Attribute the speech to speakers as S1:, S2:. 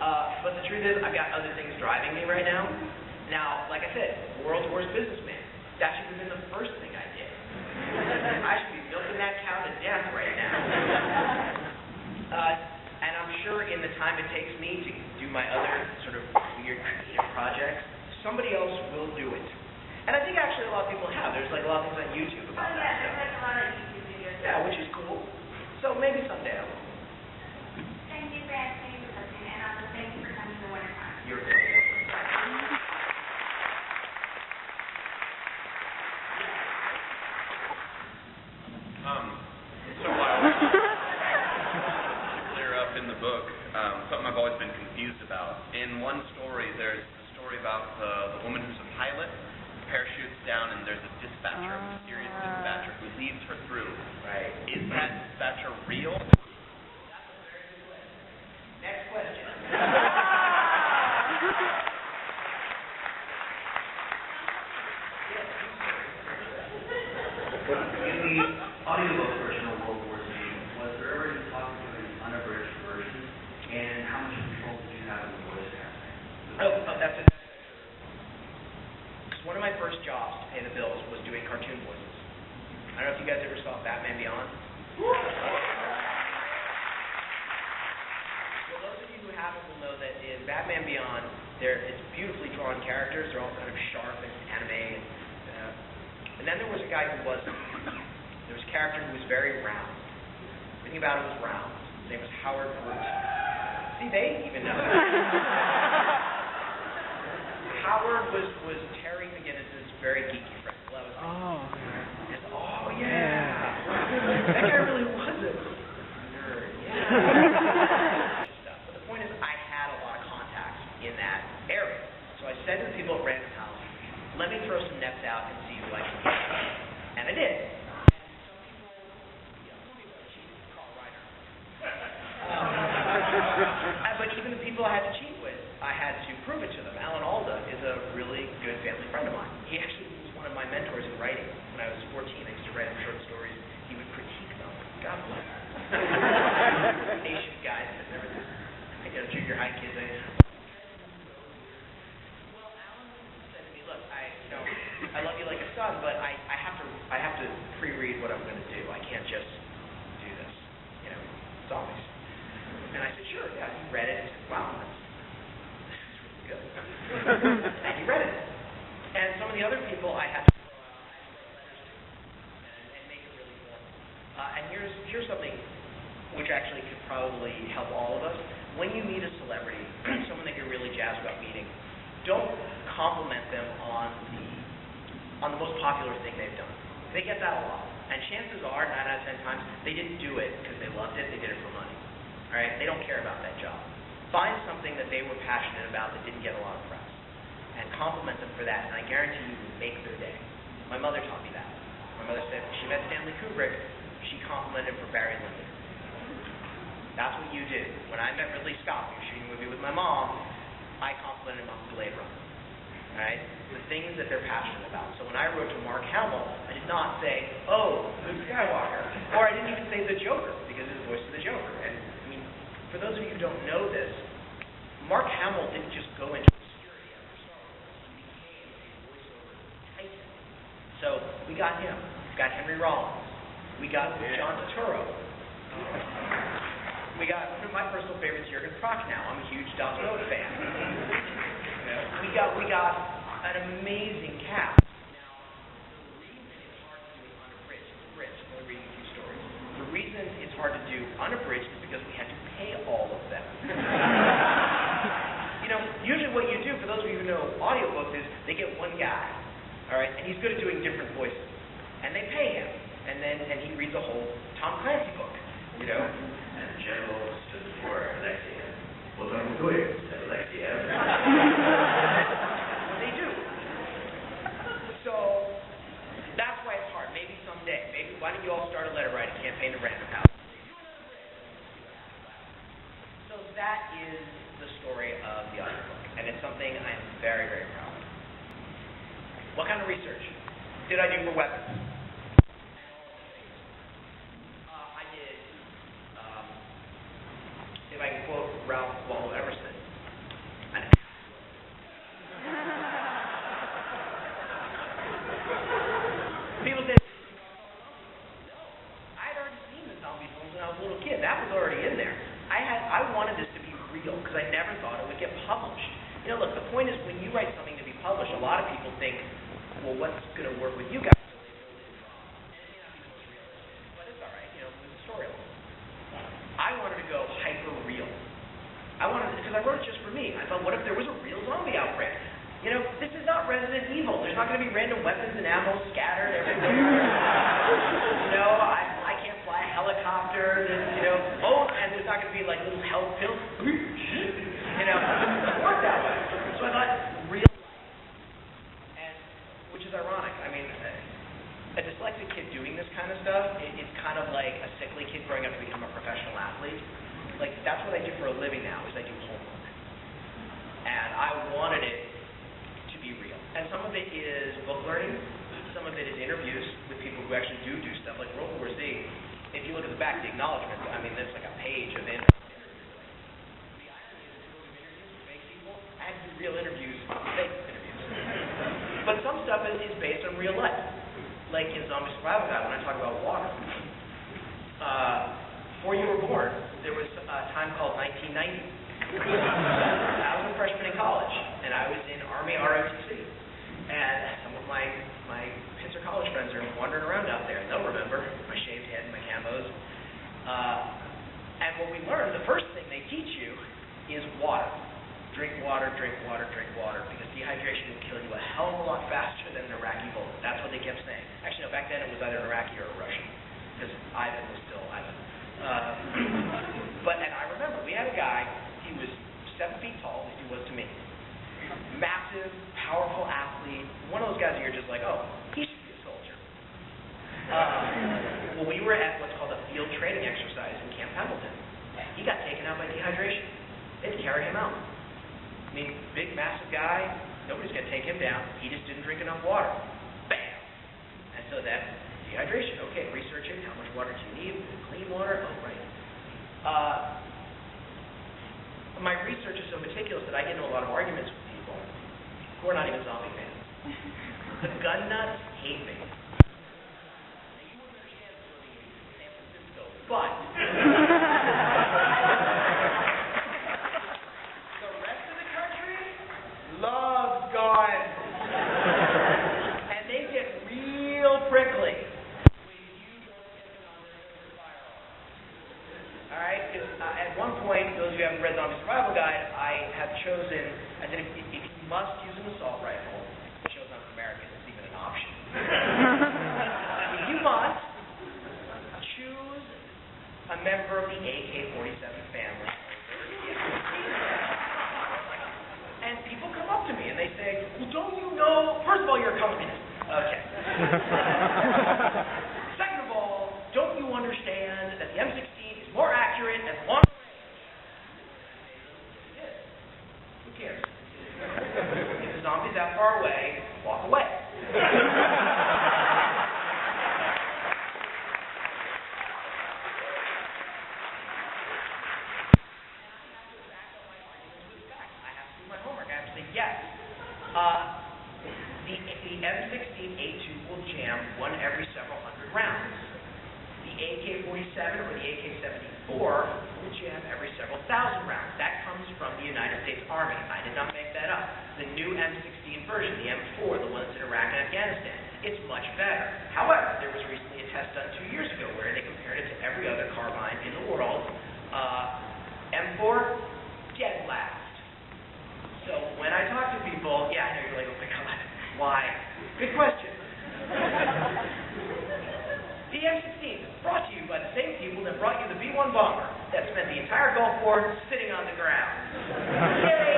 S1: But the truth is, I've got other things driving me right now. Now, like I said, world's worst businessman. That should have been the first thing I did. I should be milking that cow to death right now. And I'm sure in the time it takes me to do my other sort of weird creative projects, somebody else will do it. And I think actually a lot of people have. There's like a lot of things on YouTube about that stuff.
S2: There's like a lot of YouTube videos.
S1: Yeah, which is cool. So maybe someday I will.
S2: Thank you for answering the question, and also thank you for coming in the wintertime.
S1: You're welcome.
S3: So while to clear up in the book, something I've always been confused about. In one story, there's the story about the woman who's a pilot, parachutes down, and there's a dispatcher, a mysterious dispatcher who leads her through.
S1: Right.
S3: Is that dispatcher real?
S1: Next question.
S4: In the audiobook version of World War Z, was there ever any talk of an unabridged version? And how much control did you have in the voice casting?
S1: That's it. One of my first jobs to pay the bills was doing cartoon voices. I don't know if you guys ever saw Batman Beyond. Well, those of you who haven't will know that in Batman Beyond, it's beautifully drawn characters. They're all kind of sharp and anime. And then there was a guy who wasn't. There was a character who was very round. Everything about him was round. His name was Howard Root. See, they even know that. Howard was Terry McGinnis's very geeky friend. Well, that was yeah. That guy really was a nerd. Yeah. But the point is, I had a lot of contacts in that area. So I said to the people at Random House, let me throw some nets out and see who I can get. And I did. But even the people I had to cheat with, I had to prove it to them. Alan Alda is a really good family friend of mine. He actually was one of my mentors in writing. When I was 14, I used to write him short stories. He would critique them. God bless him. Asian guys that never did. Junior high kids. Well, Alan said to me, look, I love you like a son, but I have to pre-read what I'm going to do. I can't just do this. It's obvious. And I said, sure, yeah. He read it and said, wow, this is really good. And he read it. And some of the other people I had to throw letters to and make it really formal. And here's something which actually could probably help all of us. When you meet a celebrity, someone that you're really jazzed about meeting, don't compliment them on the most popular thing they've done. They get that a lot. And chances are, 9 out of 10 times, they didn't do it because they loved it, they did it for money. All right? They don't care about that job. Find something that they were passionate about that didn't get a lot of press. And compliment them for that, and I guarantee you will make their day. My mother taught me that. My mother said she met Stanley Kubrick, she complimented for Barry Lyndon. That's what you do. When I met Ridley Scott, we were shooting a movie with my mom, I complimented him on Blade Runner. Right? The things that they're passionate about. So when I wrote to Mark Hamill, I did not say, oh, Luke Skywalker. Or I didn't even say the Joker, because it's the voice of the Joker. And, I mean, for those of you who don't know this, Mark Hamill didn't just go into obscurity after Star Wars. He became a voiceover titan. So we got him. We got Henry Rollins. We got John Turturro. We got one of my personal favorites, Jurgen Prochnow. I'm a huge Das Boot fan. We got an amazing cast. Now, the reason it's hard to do it unabridged, only reading a few stories. The reason it's hard to do unabridged is because we had to pay all of them. Usually what you do, for those of you who know audiobooks, is they get one guy, all right, and he's good at doing different voices, and they pay him, and he reads a whole Tom Clancy book,
S4: And General stood for Alexia. Well, I'm good. Alexia.
S1: They do. So that's why it's hard. Maybe someday. Maybe why don't you all start a letter writing campaign to Random House? So that is the story of the audiobook, and it's something I am very, very proud of. What kind of research did I do for weapons? I did. If I can quote Ralph Waldo Emerson, because I never thought it would get published. You know, look, the point is when you write something to be published, a lot of people think, well, what's going to work with you guys? But it's all right, you know, move the story along. I wanted to go hyper-real. Because I wrote it just for me. I thought, what if there was a real zombie outbreak? You know, this is not Resident Evil. There's not going to be random weapons and ammo scattered everywhere. You know, I can't fly a helicopter. And there's not going to be like little health pills. You know, it doesn't work that way. So I thought, real life. And, which is ironic. I mean, a dyslexic kid doing this kind of stuff, it's kind of like a sickly kid growing up to become a professional athlete. Like, that's what I do for a living now, is I do homework. And I wanted it to be real. And some of it is book learning. Some of it is interviews with people who actually do stuff. Like World War Z, if you look at the back, the acknowledgments, I mean, there's like a page of interviews. The irony is, if you look at interviews with fake people, I have to do real interviews, fake interviews. But some stuff is based on real life. Like in Zombie Survival Guide, when I talk about water. Before you were born, there was a time called 1990. I was a freshman in college, and I was in Army ROTC. And some of my Pitzer college friends are wandering around out there, and they'll remember my shaved head and my camos. And what we learned, the first thing they teach you is water. Drink water, drink water, drink water, because dehydration will kill you a hell of a lot faster than an Iraqi bullet. That's what they kept saying. Actually, no, back then it was either an Iraqi or a Russian, because Ivan was still Ivan. And I remember, we had a guy, he was 7 feet tall, as he was to me. Massive, powerful athlete, one of those guys that you're just like, oh, he should be a soldier. Well, we were at what's called a field training exercise in Camp Pendleton. He got taken out by dehydration. They had to carry him out. I mean, big, massive guy, nobody's going to take him down. He just didn't drink enough water. Bam! And so that's dehydration. Okay, research it. How much water do you need? Clean water? Oh, right. My research is so meticulous that I get into a lot of arguments with people who are not even zombie fans. The gun nuts hate me. Now, you wouldn't understand this living in San Francisco, but the rest of the country loves guns. And they get real prickly. Alright, because at one point, those of you who haven't read Zombie Survival Guide, I have chosen, I said, if you must use an assault rifle, it shows I'm American, it's even an option. If you must, choose a member of the AK-47 family. And people come up to me and they say, well, don't you know, first of all, you're a communist. Okay. Second of all, don't you understand that the M16 is more accurate and longer range? Who cares? If the zombie's that far away, walk away. I have to do my homework. I have to say, yes, the M16A2 will jam one every several hundred rounds. The AK-47 or the AK-74 will jam every several thousand rounds. That comes from the United States Army. I did not make that up. The new M16 version, the M4, the one that's in Iraq and Afghanistan, it's much better. However, there was recently a test done 2 years ago where they compared it to every other carbine in the world. M4, dead last. So when I talk to people, yeah, I know you're like, oh my God, why? Good question. The M16, brought to you by the same people that brought you the B-1 bomber that spent the entire Gulf War sitting on the ground. Yay!